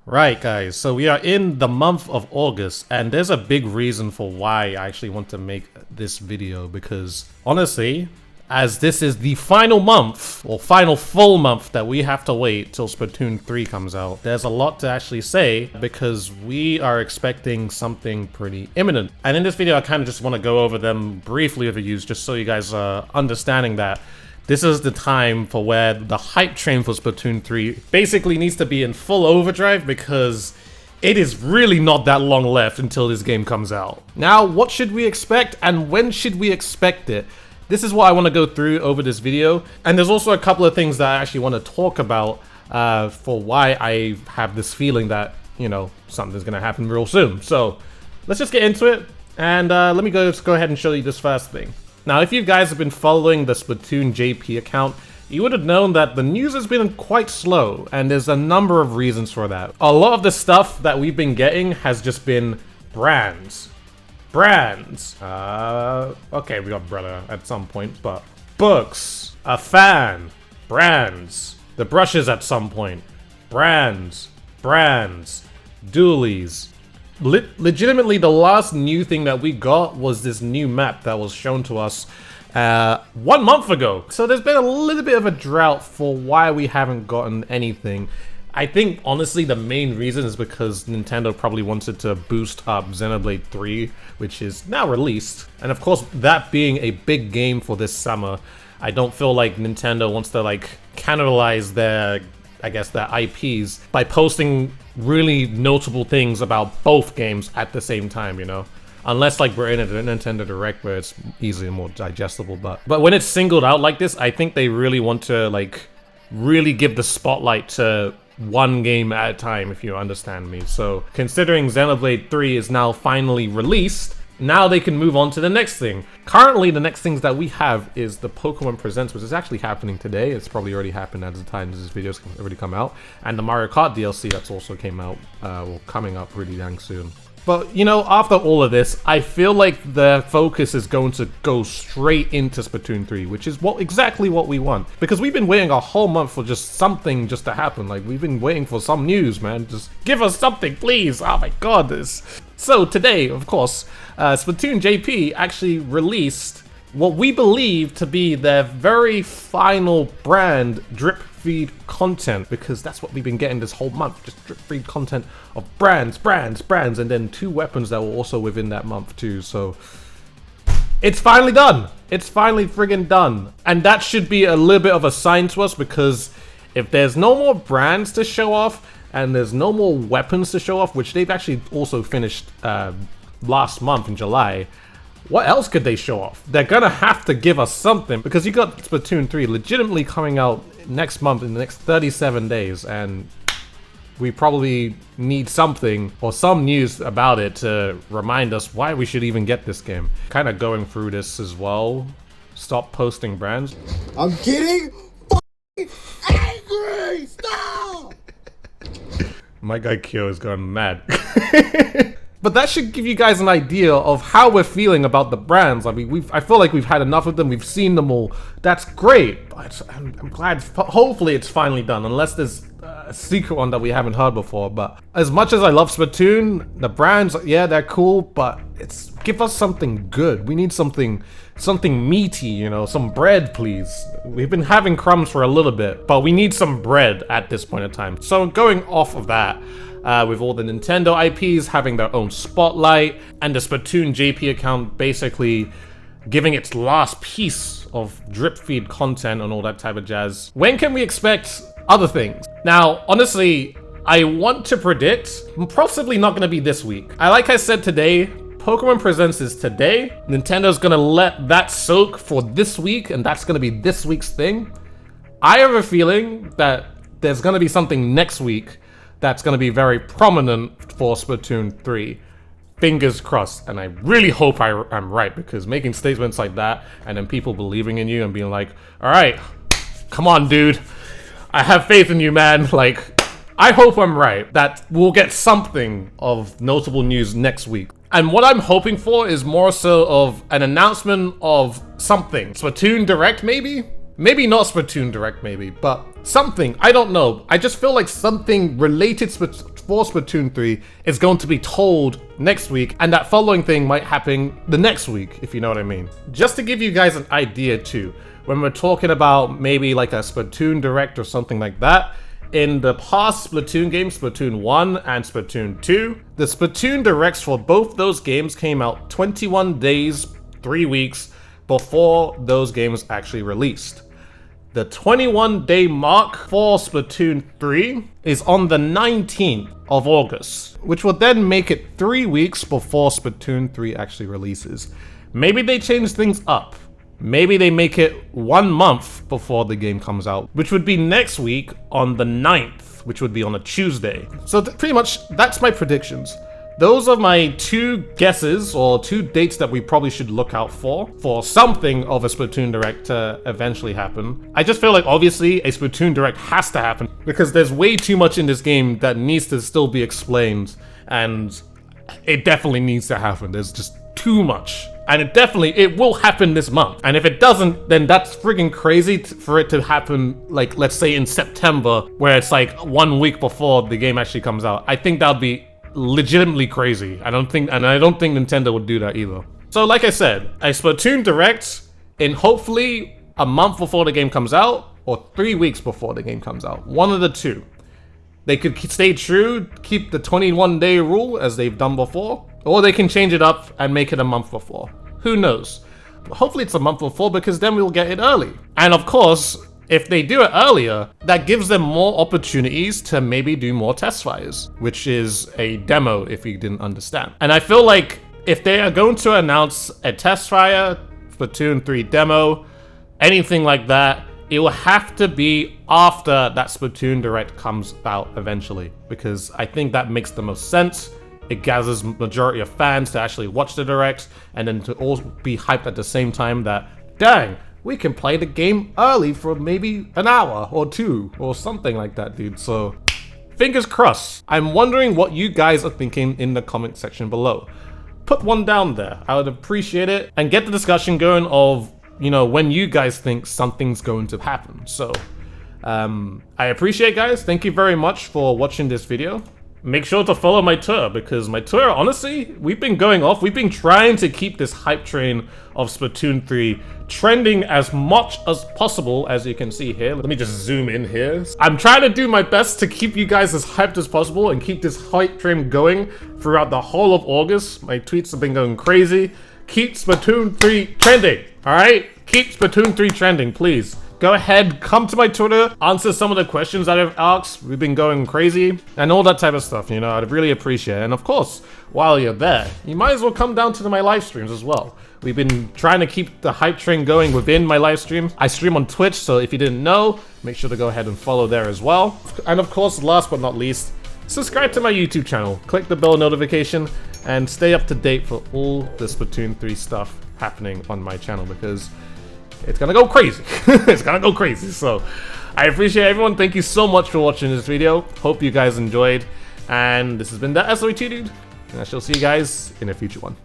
Right, guys, so we are in the month of August, and there's a big reason for why I actually want to make this video, because honestly, as this is the final month, or final full month that we have to wait till Splatoon 3 comes out, there's a lot to actually say, because we are expecting something pretty imminent. And in this video, I kind of just want to go over them briefly with you, just so you guys are understanding that this is the time for where the hype train for Splatoon 3 basically needs to be in full overdrive, because it is really not that long left until this game comes out. Now, what should we expect and when should we expect it? This is what I want to go through over this video. And there's also a couple of things that I actually want to talk about for why I have this feeling that, you know, something's going to happen real soon. So let's just get into it. And let me go ahead and show you this first thing. Now, if you guys have been following the Splatoon JP account, you would have known that the news has been quite slow, and there's a number of reasons for that. A lot of the stuff that we've been getting has just been brands. Brands. Okay, we got brother at some point, but books, a fan, brands, the brushes at some point, brands, dualies. Legitimately, the last new thing that we got was this new map that was shown to us 1 month ago. So there's been a little bit of a drought for why we haven't gotten anything. I think, honestly, the main reason is because Nintendo probably wanted to boost up Xenoblade 3, which is now released. And of course, that being a big game for this summer, I don't feel like Nintendo wants to, like, cannibalize their, I guess, their IPs by posting really notable things about both games at the same time, you know? Unless, like, we're in a Nintendo Direct where it's easily more digestible, but when it's singled out like this, I think they really want to, like, really give the spotlight to one game at a time, if you understand me. So, considering Xenoblade 3 is now finally released, now they can move on to the next thing. Currently, the next things that we have is the Pokemon Presents, which is actually happening today. It's probably already happened at the time this video's already come out. And the Mario Kart DLC that's also came out, or coming up pretty dang soon. But, you know, after all of this, I feel like the focus is going to go straight into Splatoon 3, which is exactly what we want. Because we've been waiting a whole month for just something just to happen. Like, we've been waiting for some news, man. Just give us something, please. Oh my god, this. So today, of course, Splatoon JP actually released what we believe to be their very final brand drip feed content, because that's what we've been getting this whole month, just drip feed content of brands, and then 2 weapons that were also within that month too. So it's finally done. It's finally friggin' done. And that should be a little bit of a sign to us, because if there's no more brands to show off and there's no more weapons to show off, which they've actually also finished last month in July, what else could they show off? They're gonna have to give us something, because you got Splatoon 3 legitimately coming out next month in the next 37 days, and we probably need something or some news about it to remind us why we should even get this game. Kind of going through this as well. Stop posting brands. I'm getting angry! Stop! My guy Kyo has gone mad. But that should give you guys an idea of how we're feeling about the brands. I mean, I feel like we've had enough of them. We've seen them all. That's great. But I'm glad. Hopefully, it's finally done. Unless there's a secret one that we haven't heard before. But as much as I love Splatoon, the brands, yeah, they're cool. But give us something good. We need something meaty. You know, some bread, please. We've been having crumbs for a little bit, but we need some bread at this point in time. So going off of that. With all the Nintendo IPs having their own spotlight, and the Splatoon JP account basically giving its last piece of drip feed content and all that type of jazz. When can we expect other things? Now, honestly, I want to predict, possibly not going to be this week. Like I said today, Pokemon Presents is today. Nintendo's going to let that soak for this week, and that's going to be this week's thing. I have a feeling that there's going to be something next week that's going to be very prominent for Splatoon 3. Fingers crossed. And I really hope I'm right, because making statements like that and then people believing in you and being like, all right, come on, dude. I have faith in you, man. Like, I hope I'm right that we'll get something of notable news next week. And what I'm hoping for is more so of an announcement of something. Splatoon Direct, maybe? Maybe not Splatoon Direct, maybe, but something. I don't know. I just feel like something related for Splatoon 3 is going to be told next week, and that following thing might happen the next week, if you know what I mean. Just to give you guys an idea too, when we're talking about maybe like a Splatoon Direct or something like that, in the past Splatoon games, Splatoon 1 and Splatoon 2, the Splatoon Directs for both those games came out 21 days, 3 weeks before those games actually released. The 21-day mark for Splatoon 3 is on the 19th of August, which will then make it 3 weeks before Splatoon 3 actually releases. Maybe they change things up. Maybe they make it 1 month before the game comes out, which would be next week on the 9th, which would be on a Tuesday. So pretty much that's my predictions. Those are my 2 guesses, or 2 dates that we probably should look out for something of a Splatoon Direct to eventually happen. I just feel like obviously a Splatoon Direct has to happen because there's way too much in this game that needs to still be explained, and it definitely needs to happen. There's just too much. And it will happen this month. And if it doesn't, then that's friggin' crazy for it to happen, like, let's say in September, where it's like 1 week before the game actually comes out. I think that would be legitimately crazy. I don't think Nintendo would do that either. So like I said, a Splatoon Direct in hopefully a month before the game comes out, or 3 weeks before the game comes out. One of the two. They could stay true, keep the 21-day rule as they've done before, or they can change it up and make it a month before. Who knows? Hopefully it's a month before, because then we'll get it early. And of course, if they do it earlier, that gives them more opportunities to maybe do more test fires, which is a demo if you didn't understand. And I feel like if they are going to announce a test fire, Splatoon 3 demo, anything like that, it will have to be after that Splatoon Direct comes out eventually, because I think that makes the most sense. It gathers majority of fans to actually watch the Direct, and then to all be hyped at the same time that, dang, we can play the game early for maybe an hour or 2 or something like that, dude. So fingers crossed. I'm wondering what you guys are thinking in the comment section below. Put one down there. I would appreciate it, and get the discussion going of, you know, when you guys think something's going to happen. So I appreciate, guys. Thank you very much for watching this video. Make sure to follow my Twitter, because my Twitter, honestly, we've been going off. We've been trying to keep this hype train of Splatoon 3 trending as much as possible, as you can see here. Let me just zoom in here. I'm trying to do my best to keep you guys as hyped as possible and keep this hype train going throughout the whole of August. My tweets have been going crazy. Keep Splatoon 3 trending, all right? Keep Splatoon 3 trending, please. Go ahead, come to my Twitter, answer some of the questions that I've asked. We've been going crazy and all that type of stuff, you know, I'd really appreciate it. And of course, while you're there, you might as well come down to my live streams as well. We've been trying to keep the hype train going within my live stream. I stream on Twitch, so if you didn't know, make sure to go ahead and follow there as well. And of course, last but not least, subscribe to my YouTube channel, click the bell notification, and stay up to date for all the Splatoon 3 stuff happening on my channel, because it's gonna go crazy. It's gonna go crazy. So I appreciate everyone. Thank you so much for watching this video. Hope you guys enjoyed. And this has been the SOT dude. And I shall see you guys in a future one.